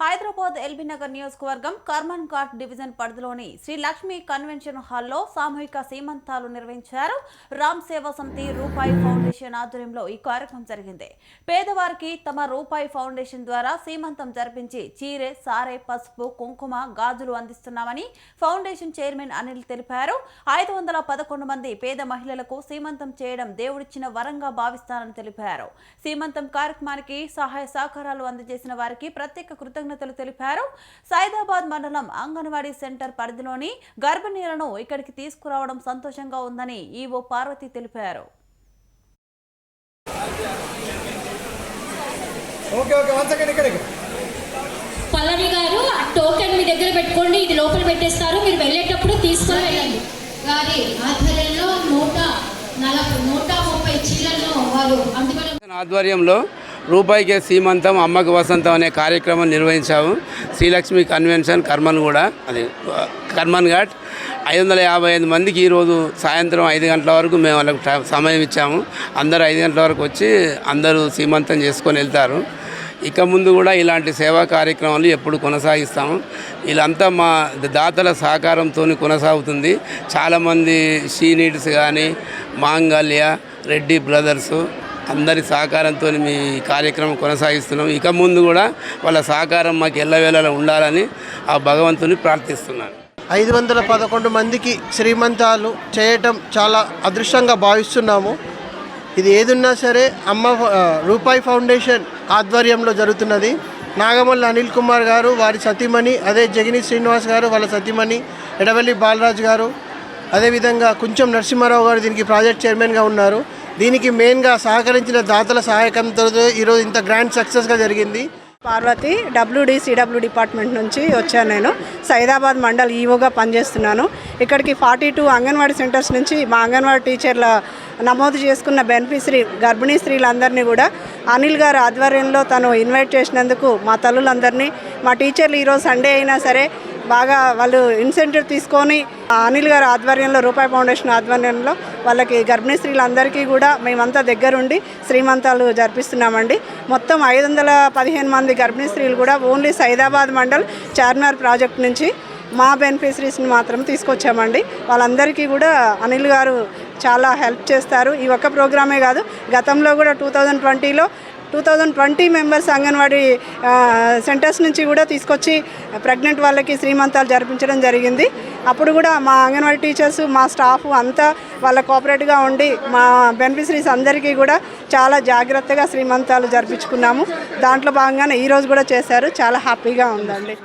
Hyderabad LB Nagar నియోజకవర్గం Karman ghat division పరిధిలోని Shri Lakshmi convention హాల్లో సామూహిక సీమంతాలు నిర్వహించారు. రామ్ సేవా సమితి రూపాయి ఫౌండేషన్ ఆధ్వర్యంలో ఈ కార్యక్రమం జరిగింది. పేదవారికి తమ రూపాయి ఫౌండేషన్ ద్వారా సీమంతం జరిపించి చీరె, సారె, పసుపు, కుంకుమ, గాజులు అందిస్తున్నామని ఫౌండేషన్ చైర్మన్ అనిల్ తెలిపారు. 511 మంది పేద మహిళలకు సీమంతం చేయడం దేవుడిచ్చిన వరంగా భావిస్తానని తెలిపారు. సీమంతం కార్యక్రమానికి సహాయ సహకారాలు అందజేసిన వారికి ప్రత్యేక కృతజ్ఞతలు తెలిపారు. సైదాబాద్ మండలం అంగన్వాడీ సెంటర్ పరిధిలోని గర్భిణీలను ఇక్కడికి తీసుకురావడం సంతోషంగా ఉందని ఈవో పార్వతి తెలిపారు. పల్లవి గారు టోకెన్ మీ దగ్గర పెట్టుకోండి, ఇది లోపల పెట్టేస్తారు, మీరు వెళ్ళేటప్పుడు తీసుకొని వెళ్ళండి. గారి ఆధ్వర్యంలో 130 చీరలను వారు ఆధ్వర్యంలో రూపాయికే సీమంతం అమ్మకు వసంతం అనే కార్యక్రమం నిర్వహించాము. శ్రీలక్ష్మి కన్వెన్షన్ కర్మన్ ఘాట్ 555 మందికి ఈరోజు సాయంత్రం 5 గంటల వరకు మేము వాళ్ళకు సమయం ఇచ్చాము. అందరూ 5 గంటల వరకు వచ్చి అందరూ సీమంతం చేసుకొని వెళ్తారు. ఇక ముందు కూడా ఇలాంటి సేవా కార్యక్రమాలు ఎప్పుడు కొనసాగిస్తాము. వీళ్ళంతా మా దాతల సహకారంతో కొనసాగుతుంది. చాలామంది షీనీడ్స్ కానీ మాంగళ్య, రెడ్డి బ్రదర్సు అందరి సహకారంతో మీ కార్యక్రమం కొనసాగిస్తున్నాం. ఇక ముందు కూడా వాళ్ళ సహకారం మాకు ఎల్లవేళలా ఉండాలని ఆ భగవంతుని ప్రార్థిస్తున్నాను. 511 మందికి శ్రీమంతాలు చేయటం చాలా అదృష్టంగా భావిస్తున్నాము. ఇది ఏదున్నా సరే రూపాయి ఫౌండేషన్ ఆధ్వర్యంలో జరుగుతున్నది. నాగమల్లి అనిల్ కుమార్ గారు, వారి సతీమణి, అదే జగిని శ్రీనివాస్ గారు వాళ్ళ సతీమణి, ఎడవల్లి బాలరాజ్ గారు, అదేవిధంగా కొంచెం నరసింహారావు గారు దీనికి ప్రాజెక్ట్ చైర్మన్గా ఉన్నారు. దీనికి మెయిన్గా సహకరించిన దాతల సహాయకంతో ఈరోజు ఇంత గ్రాండ్ సక్సెస్గా జరిగింది. పార్వతి WDCW డిపార్ట్మెంట్ నుంచి వచ్చాను. నేను సైదాబాద్ మండల్ ఈవోగా పనిచేస్తున్నాను. ఇక్కడికి 42 అంగన్వాడీ సెంటర్స్ నుంచి మా అంగన్వాడీ టీచర్ల నమోదు చేసుకున్న బెనిఫిషరీ గర్భిణీ స్త్రీలందరినీ కూడా అనిల్ గారు ఆధ్వర్యంలో తను ఇన్వైట్ చేసినందుకు మా తల్లులందరినీ, మా టీచర్లు ఈరోజు సండే అయినా సరే బాగా వాళ్ళు ఇన్సెంటివ్ తీసుకొని అనిల్ గారు ఆధ్వర్యంలో రూపాయి ఫౌండేషన్ ఆధ్వర్యంలో వాళ్ళకి గర్భిణీ స్త్రీలందరికీ కూడా మేమంతా దగ్గరుండి శ్రీమంతాలు జరిపిస్తున్నామండి. మొత్తం 515 మంది గర్భిణీ స్త్రీలు కూడా ఓన్లీ సైదాబాద్ మండల్ చార్మినార్ ప్రాజెక్ట్ నుంచి మా బెనిఫిషరీస్ని మాత్రం తీసుకొచ్చామండి. వాళ్ళందరికీ కూడా అనిల్ గారు చాలా హెల్ప్ చేస్తారు. ఈ ఒక్క ప్రోగ్రామే కాదు, గతంలో కూడా 2020 మెంబర్స్ అంగన్వాడీ సెంటర్స్ నుంచి కూడా తీసుకొచ్చి ప్రెగ్నెంట్ వాళ్ళకి శ్రీమంతాలు జరిపించడం జరిగింది. అప్పుడు కూడా మా అంగన్వాడీ టీచర్స్, మా స్టాఫ్ అంతా వాళ్ళ కోఆపరేట్గా ఉండి మా బెనిఫిషరీస్ అందరికీ కూడా చాలా జాగ్రత్తగా శ్రీమంతాలు జరిపించుకున్నాము. దాంట్లో భాగంగానే ఈరోజు కూడా చేశారు. చాలా హ్యాపీగా ఉందండి.